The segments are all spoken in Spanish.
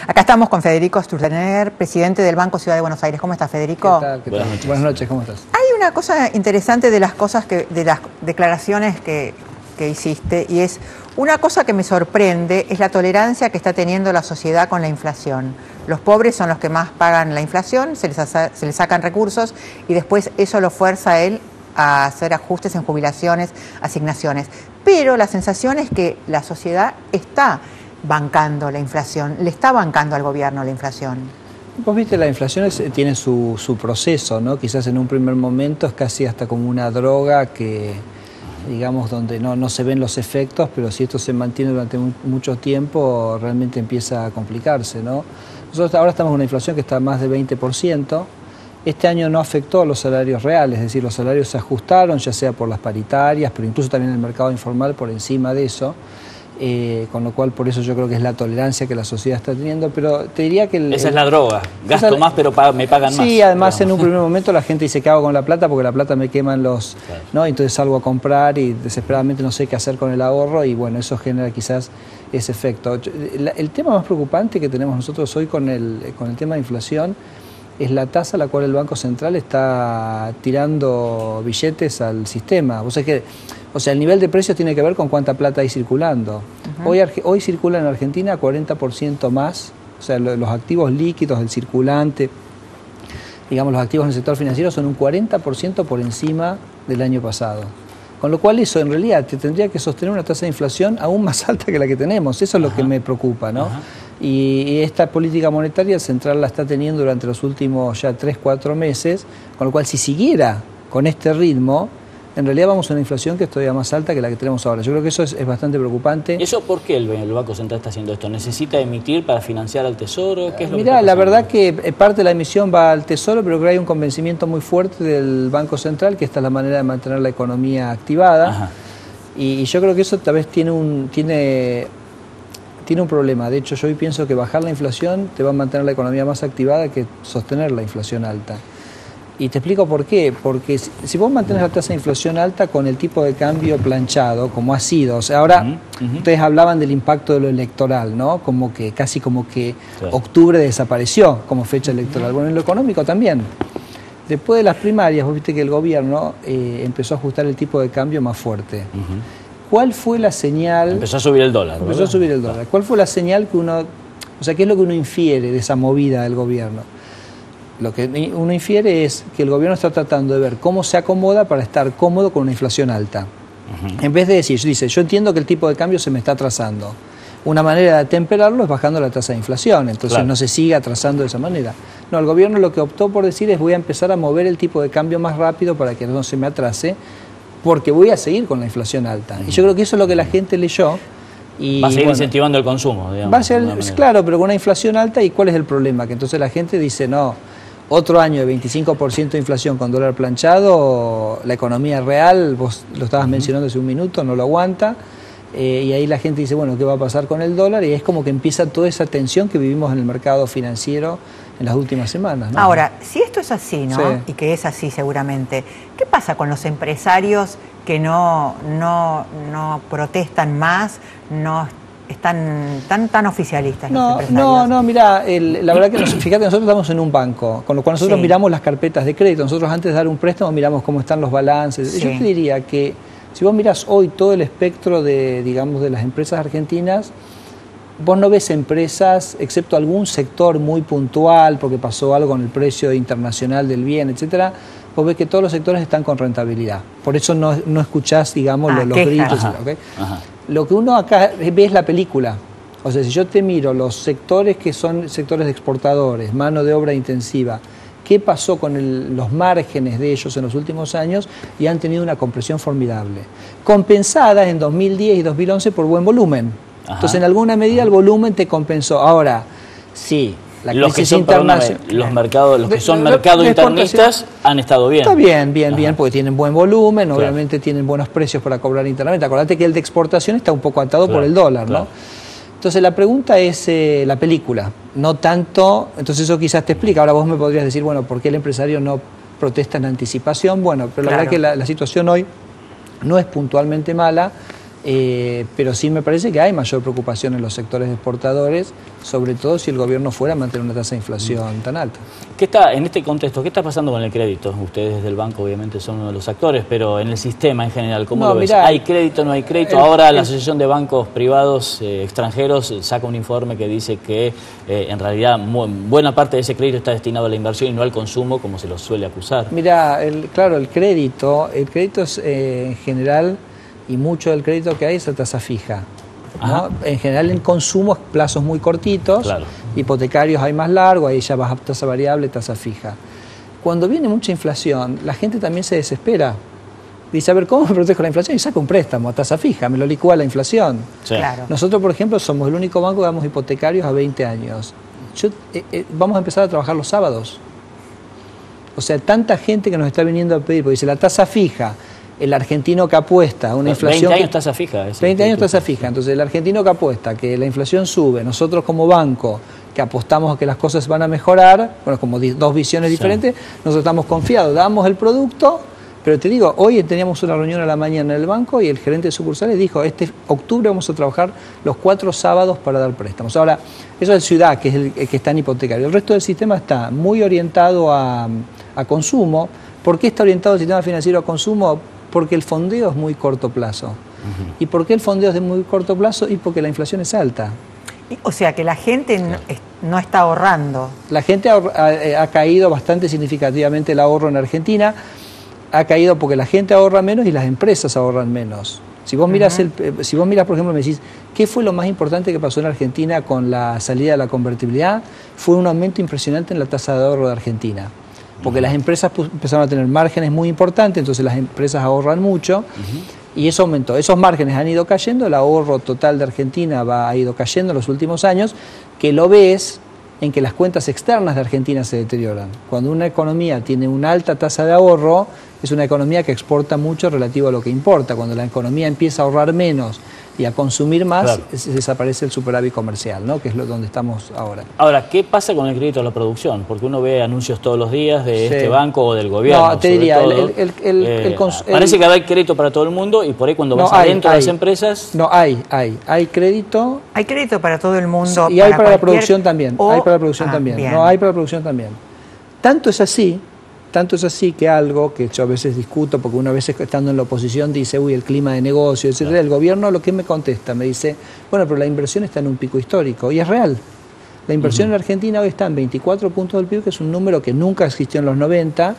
Acá estamos con Federico Sturzenegger, presidente del Banco Ciudad de Buenos Aires. ¿Cómo estás, Federico? ¿Qué tal? Buenas noches. Buenas noches, ¿cómo estás? Hay una cosa interesante de las declaraciones que hiciste, y es una cosa que me sorprende, es la tolerancia que está teniendo la sociedad con la inflación. Los pobres son los que más pagan la inflación, se les sacan recursos y después eso lo fuerza a él a hacer ajustes en jubilaciones, asignaciones. Pero la sensación es que la sociedad está bancando la inflación, le está bancando al gobierno la inflación. Vos viste, la inflación tiene su proceso, ¿no? Quizás en un primer momento es casi hasta como una droga que, digamos, donde no se ven los efectos, pero si esto se mantiene durante mucho tiempo, realmente empieza a complicarse, ¿no? Nosotros ahora estamos en una inflación que está más de 20%. Este año no afectó a los salarios reales, es decir, los salarios se ajustaron, ya sea por las paritarias, pero incluso también el mercado informal por encima de eso. Con lo cual, por eso yo creo que es la tolerancia que la sociedad está teniendo, pero te diría que... Esa es la droga, gasto más pero me pagan más. Sí, además digamos. En un primer momento la gente dice, ¿qué hago con la plata? Porque la plata me queman los... Claro. ¿no? Entonces salgo a comprar y desesperadamente no sé qué hacer con el ahorro y bueno, eso genera quizás ese efecto. El tema más preocupante que tenemos nosotros hoy con el tema de inflación es la tasa a la cual el Banco Central está tirando billetes al sistema. O sea, el nivel de precios tiene que ver con cuánta plata hay circulando. Hoy circula en Argentina 40% más, o sea, los activos líquidos del circulante, digamos, los activos en el sector financiero son un 40% por encima del año pasado. Con lo cual eso en realidad te tendría que sostener una tasa de inflación aún más alta que la que tenemos. Eso es lo que me preocupa, ¿no? Y esta política monetaria central la está teniendo durante los últimos ya 3-4 meses, con lo cual si siguiera con este ritmo, en realidad vamos a una inflación que es todavía más alta que la que tenemos ahora. Yo creo que eso es bastante preocupante. ¿Y eso por qué el Banco Central está haciendo esto? ¿Necesita emitir para financiar al Tesoro? ¿Qué es lo Mirá, la verdad que parte de la emisión va al Tesoro, pero creo que hay un convencimiento muy fuerte del Banco Central que esta es la manera de mantener la economía activada. Y yo creo que eso tal vez tiene un problema. De hecho, yo hoy pienso que bajar la inflación te va a mantener la economía más activada que sostener la inflación alta. Y te explico por qué. Porque si vos mantenés la tasa de inflación alta con el tipo de cambio planchado, como ha sido, o sea, ahora ustedes hablaban del impacto de lo electoral, ¿no? Casi como que octubre desapareció como fecha electoral. Bueno, en lo económico también. Después de las primarias, vos viste que el gobierno empezó a ajustar el tipo de cambio más fuerte. ¿Cuál fue la señal? Empezó a subir el dólar. Empezó a subir el dólar. ¿Cuál fue la señal que uno, o sea, qué es lo que uno infiere de esa movida del gobierno? Lo que uno infiere es que el gobierno está tratando de ver cómo se acomoda para estar cómodo con una inflación alta. En vez de decir, yo entiendo que el tipo de cambio se me está atrasando. Una manera de atemperarlo es bajando la tasa de inflación, entonces no se sigue atrasando de esa manera. No, el gobierno lo que optó por decir es voy a empezar a mover el tipo de cambio más rápido para que no se me atrase, porque voy a seguir con la inflación alta. Y yo creo que eso es lo que la gente leyó. Y, va a seguir incentivando el consumo, digamos. Va a ser, claro, pero con una inflación alta, ¿y cuál es el problema? Que entonces la gente dice, no, otro año de 25% de inflación con dólar planchado, la economía real, vos lo estabas mencionando hace un minuto, no lo aguanta. Y ahí la gente dice, bueno, ¿qué va a pasar con el dólar? Y es como que empieza toda esa tensión que vivimos en el mercado financiero en las últimas semanas, ¿no? Ahora, si esto es así, ¿no? Sí. Y que es así seguramente, ¿qué pasa con los empresarios que no protestan más, no están tan oficialistas los empresarios? No, mirá, la verdad que fíjate, nosotros estamos en un banco, con lo cual nosotros miramos las carpetas de crédito, nosotros antes de dar un préstamo miramos cómo están los balances. Yo te diría que si vos mirás hoy todo el espectro de las empresas argentinas, vos no ves empresas, excepto algún sector muy puntual, porque pasó algo con el precio internacional del bien, etcétera, vos ves que todos los sectores están con rentabilidad. Por eso no escuchás, digamos, los gritos. ¿Okay? Lo que uno acá ve es la película. O sea, si yo te miro los sectores que son sectores de exportadores, mano de obra intensiva, qué pasó con los márgenes de ellos en los últimos años, y han tenido una compresión formidable, compensada en 2010 y 2011 por buen volumen. Entonces, en alguna medida el volumen te compensó. Ahora, sí, la crisis internacional... Los que son mercados internistas han estado bien. Está bien, porque tienen buen volumen, obviamente tienen buenos precios para cobrar internamente. Acordate que el de exportación está un poco atado por el dólar, ¿no? Entonces la pregunta es la película, no tanto, entonces eso quizás te explica. Ahora vos me podrías decir, bueno, ¿por qué el empresario no protesta en anticipación? Bueno, pero la verdad que la situación hoy no es puntualmente mala. Pero sí me parece que hay mayor preocupación en los sectores exportadores, sobre todo si el gobierno fuera a mantener una tasa de inflación tan alta. En este contexto, ¿qué está pasando con el crédito? Ustedes desde el banco obviamente son uno de los actores, pero en el sistema en general, ¿cómo lo ves? Mirá, ¿Hay crédito, no hay crédito? Ahora la Asociación de Bancos Privados Extranjeros saca un informe que dice que en realidad buena parte de ese crédito está destinado a la inversión y no al consumo, como se lo suele acusar. Mira, claro, el crédito es en general, y mucho del crédito que hay es a tasa fija, ¿no? En general en consumo plazos muy cortitos, claro. Hipotecarios hay más largos, ahí ya vas a tasa variable, tasa fija. Cuando viene mucha inflación, la gente también se desespera. Dice, a ver, ¿cómo me protejo la inflación? Y saco un préstamo a tasa fija, me lo licúa la inflación. Sí. Claro. Nosotros, por ejemplo, somos el único banco que damos hipotecarios a 20 años. Vamos a empezar a trabajar los sábados. O sea, tanta gente que nos está viniendo a pedir, porque dice, la tasa fija, el argentino que apuesta a una inflación... 20 años tasa fija. 20 años tasa fija. Entonces, el argentino que apuesta que la inflación sube, nosotros como banco que apostamos a que las cosas van a mejorar, bueno, como dos visiones diferentes, nosotros estamos confiados, damos el producto, pero te digo, hoy teníamos una reunión a la mañana en el banco y el gerente de sucursales dijo, este octubre vamos a trabajar los 4 sábados para dar préstamos. Ahora, eso es Ciudad, que es el que está en hipotecario. El resto del sistema está muy orientado a consumo. ¿Por qué está orientado el sistema financiero a consumo? Porque el fondeo es muy corto plazo. ¿Y por qué el fondeo es de muy corto plazo? Y porque la inflación es alta. O sea que la gente no está ahorrando. La gente ha caído bastante significativamente el ahorro en Argentina. Ha caído porque la gente ahorra menos y las empresas ahorran menos. Si vos miras, por ejemplo, me decís, ¿qué fue lo más importante que pasó en Argentina con la salida de la convertibilidad? Fue un aumento impresionante en la tasa de ahorro de Argentina. Porque las empresas empezaron a tener márgenes muy importantes, entonces las empresas ahorran mucho y eso aumentó. Esos márgenes han ido cayendo, el ahorro total de Argentina ha ido cayendo en los últimos años, que lo ves en que las cuentas externas de Argentina se deterioran. Cuando una economía tiene una alta tasa de ahorro, es una economía que exporta mucho relativo a lo que importa. Cuando la economía empieza a ahorrar menos y a consumir más, claro, desaparece el superávit comercial, ¿no? Que es donde estamos ahora. Ahora, ¿qué pasa con el crédito a la producción? Porque uno ve anuncios todos los días de este banco o del gobierno. No, te diría, parece que hay crédito para todo el mundo y por ahí cuando vas adentro de las empresas... No, hay crédito. Hay crédito para todo el mundo. Y hay para la producción también. Hay para la producción también. Bien. No, hay para la producción también. Tanto es así que algo que yo a veces discuto, porque una vez estando en la oposición dice, uy, el clima de negocio, etc. El gobierno lo que me contesta, me dice, bueno, pero la inversión está en un pico histórico, y es real. La inversión en Argentina hoy está en 24 puntos del PIB, que es un número que nunca existió en los 90,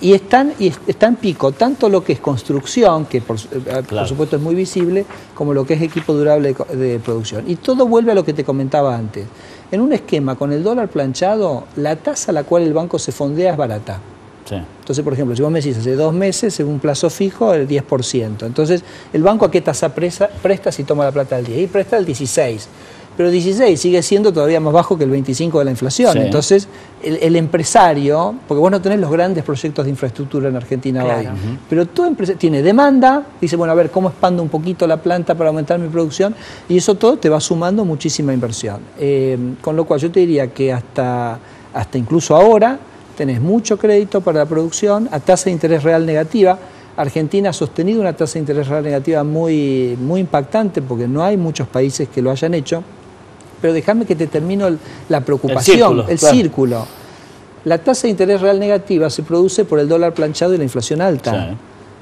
y está en pico, tanto lo que es construcción, que por supuesto es muy visible, como lo que es equipo durable de producción. Y todo vuelve a lo que te comentaba antes. En un esquema con el dólar planchado, la tasa a la cual el banco se fondea es barata. Sí. Entonces, por ejemplo, si vos me decís hace 2 meses, en un plazo fijo, el 10%. Entonces, ¿el banco a qué tasa presta si toma la plata al 10? Y presta el 16%. Pero 16 sigue siendo todavía más bajo que el 25% de la inflación. Sí. Entonces, el empresario, porque vos no tenés los grandes proyectos de infraestructura en Argentina hoy, pero todo empresario tiene demanda, dice, bueno, a ver, ¿cómo expando un poquito la planta para aumentar mi producción? Y eso todo te va sumando muchísima inversión. Con lo cual yo te diría que hasta incluso ahora tenés mucho crédito para la producción a tasa de interés real negativa. Argentina ha sostenido una tasa de interés real negativa muy, muy impactante porque no hay muchos países que lo hayan hecho. Pero déjame que te termino la preocupación, el círculo. La tasa de interés real negativa se produce por el dólar planchado y la inflación alta. Sí.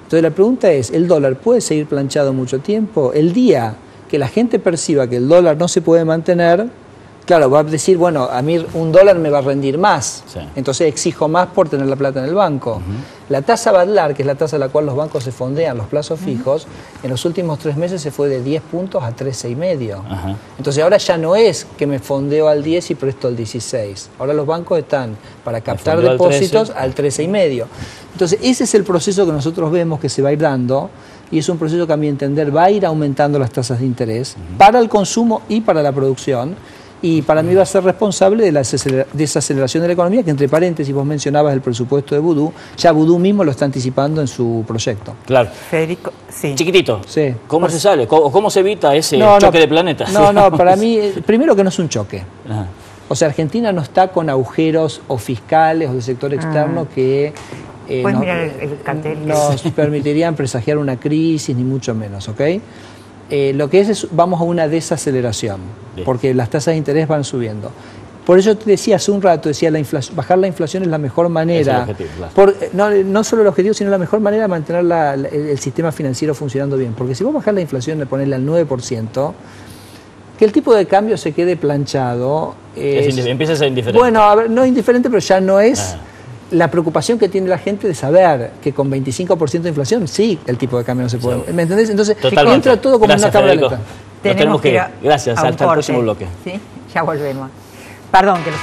Entonces la pregunta es, ¿el dólar puede seguir planchado mucho tiempo? El día que la gente perciba que el dólar no se puede mantener, claro, va a decir, bueno, a mí $1 me va a rendir más, entonces exijo más por tener la plata en el banco. La tasa Badlar, que es la tasa a la cual los bancos se fondean los plazos fijos, en los últimos 3 meses se fue de 10 puntos a 13,5. Entonces ahora ya no es que me fondeo al 10 y presto al 16. Ahora los bancos están para captar depósitos al 13,5. Entonces ese es el proceso que nosotros vemos que se va a ir dando. Y es un proceso que a mi entender va a ir aumentando las tasas de interés para el consumo y para la producción. Y para mí va a ser responsable de la desaceleración de la economía, que entre paréntesis vos mencionabas el presupuesto de Vudú, ya Vudú mismo lo está anticipando en su proyecto. Claro. Federico, sí. Chiquitito, sí. ¿Cómo se sale? ¿Cómo se evita ese choque de planetas? No, para mí, primero que no es un choque. O sea, Argentina no está con agujeros o fiscales o de sector externo que pues mira el cartel. nos permitirían presagiar una crisis, ni mucho menos, ¿ok? lo que es vamos a una desaceleración, porque las tasas de interés van subiendo. Por eso te decía hace un rato, bajar la inflación es la mejor manera, no solo el objetivo, sino la mejor manera de mantener el sistema financiero funcionando bien. Porque si vos bajás la inflación, de ponerle al 9%, que el tipo de cambio se quede planchado... empieza a ser indiferente. Bueno, a ver, no indiferente, pero ya no es la preocupación que tiene la gente de saber que con 25% de inflación, sí, el tipo de cambio no se puede... ¿Me entendés? Entonces, entra todo como una cámara lenta. Tenemos que ir. Gracias, hasta el próximo bloque. ¿Sí? Ya volvemos. Perdón que los...